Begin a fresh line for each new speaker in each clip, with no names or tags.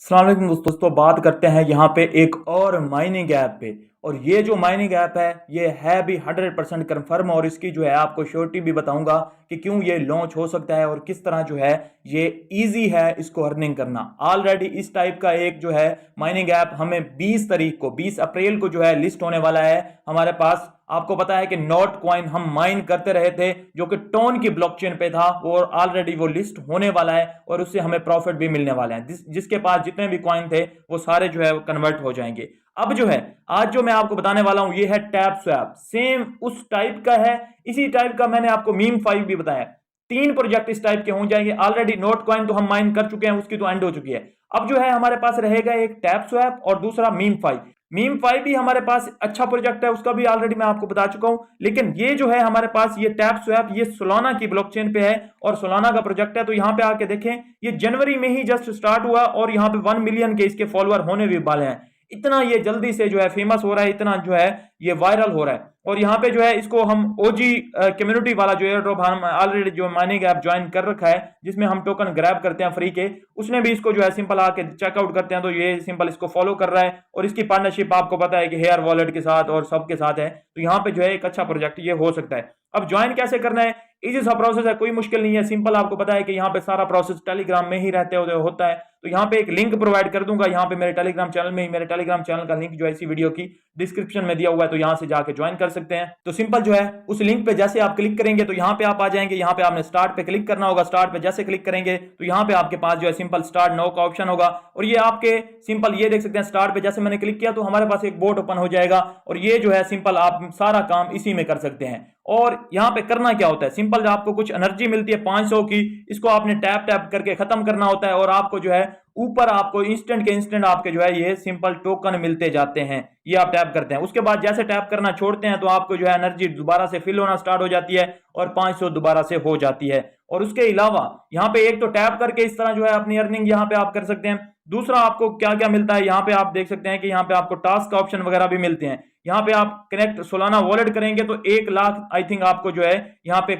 अस्सलाम वालेकुम दोस्तों, बात करते हैं यहाँ पे एक और माइनिंग ऐप पे। और ये जो माइनिंग ऐप है ये है भी 100% कन्फर्म, और इसकी जो है आपको श्योरिटी भी बताऊंगा कि क्यों ये लॉन्च हो सकता है और किस तरह जो है ये इजी है इसको अर्निंग करना। ऑलरेडी इस टाइप का एक जो है माइनिंग ऐप हमें 20 तारीख को 20 अप्रैल को जो है लिस्ट होने वाला है हमारे पास। आपको पता है कि नोट कॉइन हम माइन करते रहे थे जो कि टोन की ब्लॉकचेन पे था, और ऑलरेडी वो लिस्ट होने वाला है और उससे हमें प्रॉफिट भी मिलने वाले हैं। जिसके पास जितने भी कॉइन थे वो सारे जो है कन्वर्ट हो जाएंगे। अब जो है आज जो मैं आपको बताने वाला हूं ये है टैप स्वैप, सेम उस टाइप का है। इसी टाइप का मैंने आपको मीम 5 भी बताया। 3 प्रोजेक्ट इस टाइप के हो जाएंगे। ऑलरेडी नोट कॉइन तो हम माइन कर चुके हैं, उसकी तो एंड हो चुकी है। अब जो है हमारे पास रहेगा एक टैप स्वैप और दूसरा मीम 5। मीम 5 भी हमारे पास अच्छा प्रोजेक्ट है, उसका भी ऑलरेडी मैं आपको बता चुका हूं। लेकिन ये जो है हमारे पास ये टैप स्वैप ये सोलाना की ब्लॉकचेन पे है और सोलाना का प्रोजेक्ट है। तो यहां पे आके देखें, ये जनवरी में ही जस्ट स्टार्ट हुआ और यहां पे 1 मिलियन के इसके फॉलोअर होने भी वाले हैं। इतना ये जल्दी से जो है फेमस हो रहा है, इतना जो है ये वायरल हो रहा है। और यहाँ पे जो है इसको हम ओजी कम्युनिटी वाला जो एयर ड्रॉप हम ऑलरेडी जो माइनिंग ऐप ज्वाइन कर रखा है जिसमें हम टोकन ग्रैब करते हैं फ्री के, उसने भी इसको जो है सिंपल आके चेकआउट करते हैं। तो ये सिंपल इसको फॉलो कर रहा है और इसकी पार्टनरशिप आपको पता है कि हेयर वॉलेट के साथ और सबके साथ है। तो यहाँ पे जो है एक अच्छा प्रोजेक्ट ये हो सकता है। अब ज्वाइन कैसे करना है, इजी सा प्रोसेस है, कोई मुश्किल नहीं है। सिंपल आपको पता है कि यहाँ पे सारा प्रोसेस टेलीग्राम में ही रहते होता है। तो यहाँ पे एक लिंक प्रोवाइड कर दूंगा, यहाँ पे मेरे टेलीग्राम चैनल में ही, मेरे टेलीग्राम चैनल का लिंक जो है इसी वीडियो की डिस्क्रिप्शन में दिया हुआ है, तो यहाँ से जाके ज्वाइन कर सकते हैं। तो सिंपल जो है उस लिंक पे जैसे आप क्लिक करेंगे तो यहाँ पे आप आ जाएंगे। यहाँ पे आपने स्टार्ट पे क्लिक करना होगा। स्टार्ट पे जैसे क्लिक करेंगे तो यहाँ पे आपके पास जो है सिंपल स्टार्ट नाउ का ऑप्शन होगा, और ये आपके सिंपल ये देख सकते हैं स्टार्ट पे जैसे मैंने क्लिक किया तो हमारे पास एक बोट ओपन हो जाएगा, और ये जो है सिंपल आप सारा काम इसी में कर सकते हैं। और यहाँ पे करना क्या होता है, सिंपल आपको कुछ एनर्जी मिलती है 500 की, इसको आपने टैप टैप करके खत्म करना होता है, और आपको जो है ऊपर आपको इंस्टेंट के इंस्टेंट आपके जो है ये सिंपल टोकन मिलते जाते हैं। ये आप टैप करते हैं, उसके बाद जैसे टैप करना छोड़ते हैं तो आपको जो है एनर्जी दोबारा से फिल होना स्टार्ट हो जाती है और 500 दोबारा से हो जाती है। और उसके अलावा यहाँ पे एक तो टैप करके इस तरह जो है अपनी अर्निंग यहाँ पे आप कर सकते हैं। दूसरा आपको क्या क्या मिलता है, यहाँ पे आप देख सकते हैं कि यहाँ पे आपको टास्क का ऑप्शन वगैरह भी मिलते हैं। यहाँ पे आप कनेक्ट सोलाना वॉलेट करेंगे तो 1 लाख आई थिंक आपको जो है यहाँ पे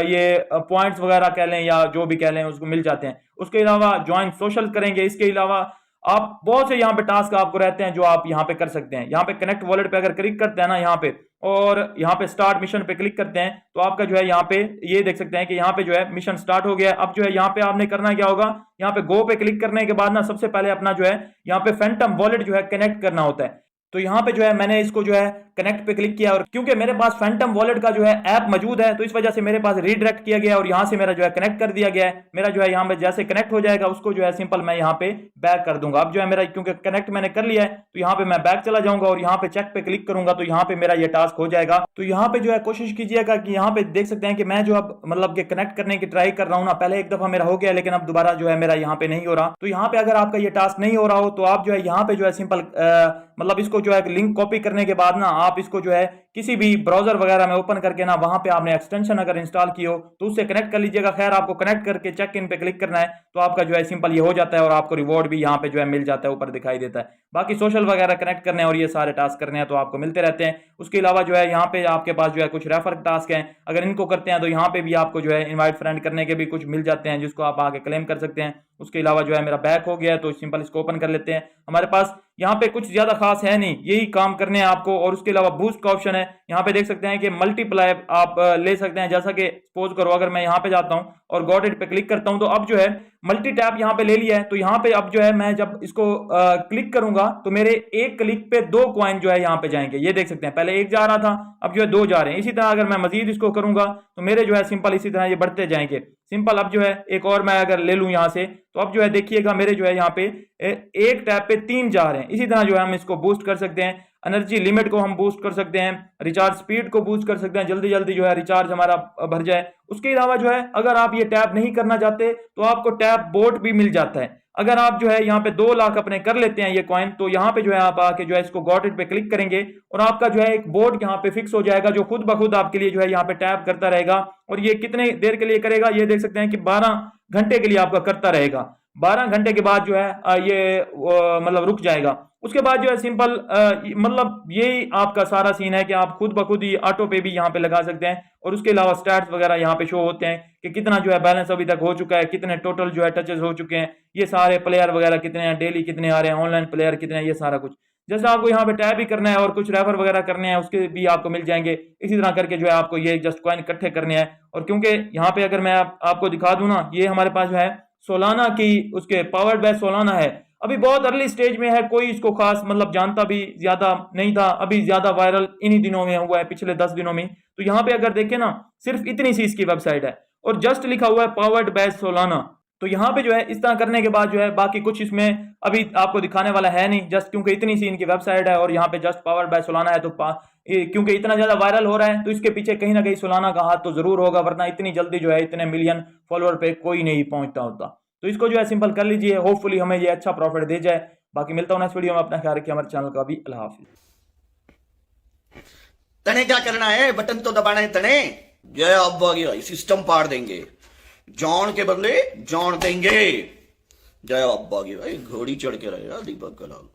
ये पॉइंट्स वगैरह कह लें या जो भी कह लें उसको मिल जाते हैं। उसके अलावा ज्वाइन सोशल करेंगे, इसके अलावा आप बहुत से यहाँ पे टास्क आपको रहते हैं जो आप यहाँ पे कर सकते हैं। यहाँ पे कनेक्ट वॉलेट पे अगर क्लिक करते हैं ना यहाँ पे, और यहाँ पे स्टार्ट मिशन पे क्लिक करते हैं तो आपका जो है यहाँ पे ये देख सकते हैं कि यहाँ पे जो है मिशन स्टार्ट हो गया है। अब जो है यहाँ पे आपने करना क्या होगा, यहाँ पे गो पे क्लिक करने के बाद ना सबसे पहले अपना जो है यहाँ पे फैंटम वॉलेट जो है कनेक्ट करना होता है। तो यहाँ पे जो है मैंने इसको जो है कनेक्ट पे क्लिक किया, और क्योंकि मेरे पास फैंटम वॉलेट का जो है ऐप मौजूद है तो इस वजह से मेरे पास रीडायरेक्ट किया गया और यहाँ से मेरा जो है कनेक्ट कर दिया गया है। मेरा जो है यहाँ पे जैसे कनेक्ट हो जाएगा उसको जो है सिंपल मैं यहाँ पे बैक कर दूंगा। अब जो है मेरा क्योंकि कनेक्ट मैंने कर लिया है तो यहाँ पे मैं बैक चला जाऊंगा और यहाँ पे चेक पे क्लिक करूंगा तो यहाँ पे मेरा ये टास्क हो जाएगा। तो यहाँ पे जो है कोशिश कीजिएगा कि यहाँ पे देख सकते हैं कि मैं जो अब मतलब कि कनेक्ट करने की ट्राई कर रहा हूँ ना, पहले एक दफा मेरा हो गया लेकिन अब दोबारा जो है मेरा यहाँ पे नहीं हो रहा। तो यहाँ पे अगर आपका ये टास्क नहीं हो रहा हो तो आप जो है यहाँ पे जो है सिंपल मतलब इसको जो है लिंक कॉपी करने के बाद ना आप इसको जो है किसी भी ब्राउजर वगैरह में ओपन करके ना वहां पे आपने एक्सटेंशन अगर इंस्टॉल की हो तो उससे कनेक्ट कर लीजिएगा। खैर आपको कनेक्ट करके चेक इन पे क्लिक करना है तो आपका जो है सिंपल ये हो जाता है और आपको रिवॉर्ड भी यहाँ पे जो है मिल जाता है, ऊपर दिखाई देता है। बाकी सोशल वगैरह कनेक्ट करने और ये सारे टास्क करने हैं तो आपको मिलते रहते हैं। उसके अलावा जो है यहाँ पे आपके पास जो है कुछ रेफर टास्क हैं, अगर इनको करते हैं तो यहाँ पे भी आपको जो है इनवाइट फ्रेंड करने के भी कुछ मिल जाते हैं जिसको आप आगे क्लेम कर सकते हैं। उसके अलावा जो है मेरा बैक हो गया है तो सिंपल इसको ओपन कर लेते हैं। हमारे पास यहाँ पे कुछ ज्यादा खास है नहीं, यही काम करने हैं आपको। और उसके अलावा बूस्ट का ऑप्शन है, यहाँ पे देख सकते हैं कि मल्टीप्लाई आप ले सकते हैं। जैसा कि सपोज करो अगर मैं यहाँ पे जाता हूँ और गॉट इट पे क्लिक करता हूँ तो अब जो है मल्टी टैप यहाँ पे ले लिया है। तो यहाँ पे अब जो है मैं जब इसको क्लिक करूंगा तो मेरे एक क्लिक पे 2 कॉइन जो है यहाँ पे जाएंगे। ये देख सकते हैं पहले 1 जा रहा था अब जो है 2 जा रहे हैं। इसी तरह अगर मैं मजीद इसको करूंगा तो मेरे जो है सिंपल इसी तरह ये बढ़ते जाएंगे। सिंपल अब जो है एक और मैं अगर ले लूं यहाँ से तो अब जो है देखिएगा मेरे जो है यहाँ पे एक टैप पे 3 जा रहे हैं। इसी तरह जो है हम इसको बूस्ट कर सकते हैं, एनर्जी लिमिट को हम बूस्ट कर सकते हैं, रिचार्ज स्पीड को बूस्ट कर सकते हैं, जल्दी जल्दी जो है रिचार्ज हमारा भर जाए। उसके अलावा जो है अगर आप ये टैप नहीं करना चाहते तो आपको टैप बोट भी मिल जाता है। अगर आप जो है यहाँ पे 2 लाख अपने कर लेते हैं ये कॉइन तो यहाँ पे जो है आप आके जो है इसको गॉट इट पे क्लिक करेंगे और आपका जो है एक बोर्ड यहाँ पे फिक्स हो जाएगा जो खुद ब खुद आपके लिए जो है यहाँ पे टैप करता रहेगा। और ये कितने देर के लिए करेगा ये देख सकते हैं कि 12 घंटे के लिए आपका करता रहेगा। 12 घंटे के बाद जो है ये मतलब रुक जाएगा। उसके बाद जो है सिंपल मतलब यही आपका सारा सीन है कि आप खुद ब खुद ही ऑटो पे भी यहाँ पे लगा सकते हैं, और उसके अलावा स्टैट्स वगैरह यहाँ पे शो होते हैं कि कितना जो है बैलेंस अभी तक हो चुका है, कितने टोटल जो है टचेस हो चुके हैं, ये सारे प्लेयर वगैरह कितने हैं, डेली कितने आ रहे हैं, ऑनलाइन प्लेयर कितने हैं, ये सारा कुछ। जैसे आपको यहाँ पे टैब भी करना है और कुछ रेफर वगैरह करने हैं, उसके भी आपको मिल जाएंगे। इसी तरह करके जो है आपको ये जस्ट कॉइन इकट्ठे करने हैं। और क्योंकि यहाँ पे अगर मैं आपको दिखा दूं ना, ये हमारे पास जो है सोलाना की उसके पावर्ड बाय सोलाना है, अभी बहुत अर्ली स्टेज में है, कोई इसको खास मतलब जानता भी ज्यादा नहीं था, अभी ज्यादा वायरल इन्हीं दिनों में हुआ है, पिछले 10 दिनों में। तो यहाँ पे अगर देखें ना, सिर्फ इतनी सी इसकी वेबसाइट है और जस्ट लिखा हुआ है पावर्ड बाय सोलाना। तो यहाँ पे जो है इस तरह करने के बाद जो है बाकी कुछ इसमें अभी आपको दिखाने वाला है नहीं, जस्ट क्योंकि इतनी सी इनकी वेबसाइट है और यहाँ पे जस्ट पावर्ड बाय सोलाना है। तो क्योंकि इतना ज्यादा वायरल हो रहा है तो इसके पीछे कहीं ना कहीं सोलाना का हाथ तो जरूर होगा, वरना इतनी जल्दी जो है इतने मिलियन फॉलोअर पे कोई नहीं पहुंचता होता। तो इसको जो है सिंपल कर लीजिए, होपफुली हमें ये अच्छा प्रॉफिट दे जाए। बाकी मिलता हूं नेक्स्ट वीडियो में, अपना ख्याल रखिए, हमारे चैनल का भी अल्लाह हाफिज।
तने क्या करना है, बटन तो दबाना है तने। जय अब्बा की भाई सिस्टम पार देंगे, जॉन के बदले जॉन देंगे। जय अब्बा की भाई, घोड़ी चढ़ के रहेगा दीपक कलाल।